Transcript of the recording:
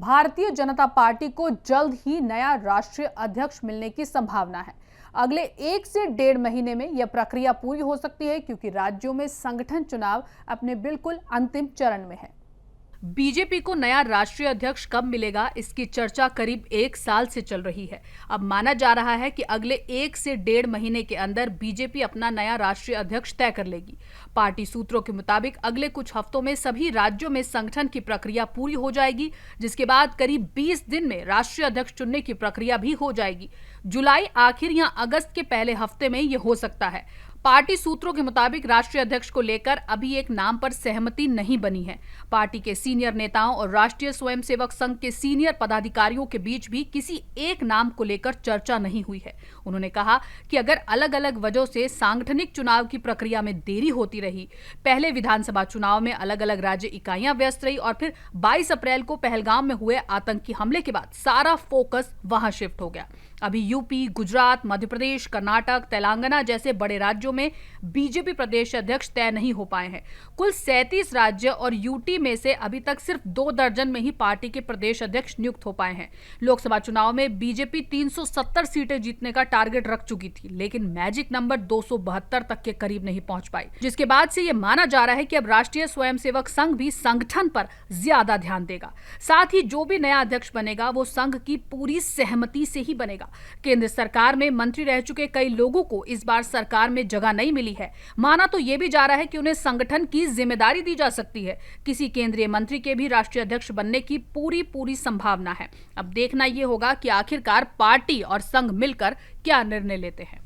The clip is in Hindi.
भारतीय जनता पार्टी को जल्द ही नया राष्ट्रीय अध्यक्ष मिलने की संभावना है। अगले 1 से 1.5 महीने में यह प्रक्रिया पूरी हो सकती है, क्योंकि राज्यों में संगठन चुनाव अपने बिल्कुल अंतिम चरण में है। बीजेपी को नया राष्ट्रीय अध्यक्ष कब मिलेगा, इसकी चर्चा करीब 1 साल से चल रही है। अब माना जा रहा है कि अगले 1 से 1.5 महीने के अंदर बीजेपी अपना नया राष्ट्रीय अध्यक्ष तय कर लेगी। पार्टी सूत्रों के मुताबिक अगले कुछ हफ्तों में सभी राज्यों में संगठन की प्रक्रिया पूरी हो जाएगी, जिसके बाद करीब 20 दिन में राष्ट्रीय अध्यक्ष चुनने की प्रक्रिया भी हो जाएगी। जुलाई आखिर या अगस्त के पहले हफ्ते में यह हो सकता है। पार्टी सूत्रों के मुताबिक राष्ट्रीय अध्यक्ष को लेकर अभी एक नाम पर सहमति नहीं बनी है। पार्टी के सीनियर नेताओं और राष्ट्रीय स्वयंसेवक संघ के सीनियर पदाधिकारियों के बीच भी किसी एक नाम को लेकर चर्चा नहीं हुई है। उन्होंने कहा कि अगर अलग अलग वजहों से सांगठनिक चुनाव की प्रक्रिया में देरी होती रही, पहले विधानसभा चुनाव में अलग अलग राज्य इकाइयां व्यस्त रही और फिर 22 अप्रैल को पहलगाम में हुए आतंकी हमले के बाद सारा फोकस वहां शिफ्ट हो गया। अभी यूपी, गुजरात, मध्य प्रदेश, कर्नाटक, तेलंगाना जैसे बड़े राज्यों में बीजेपी प्रदेश अध्यक्ष तय नहीं हो पाए हैं। कुल 37 राज्य और यूटी में से अभी तक सिर्फ 2 दर्जन में ही पार्टी के प्रदेश अध्यक्ष नियुक्त हो पाए हैं। लोकसभा चुनाव में बीजेपी 370 सीटें जीतने का टारगेट रख चुकी थी, लेकिन मैजिक नंबर 272 तक के करीब नहीं पहुंच पाई, जिसके बाद से यह माना जा रहा है कि अब राष्ट्रीय स्वयंसेवक संघ भी संगठन पर ज्यादा ध्यान देगा। साथ ही जो भी नया अध्यक्ष बनेगा वो संघ की पूरी सहमति से ही बनेगा। केंद्र सरकार में मंत्री रह चुके कई लोगों को इस बार सरकार में जगह नहीं मिली है। माना तो यह भी जा रहा है कि उन्हें संगठन की जिम्मेदारी दी जा सकती है। किसी केंद्रीय मंत्री के भी राष्ट्रीय अध्यक्ष बनने की पूरी संभावना है। अब देखना यह होगा कि आखिरकार पार्टी और संघ मिलकर क्या निर्णय लेते हैं।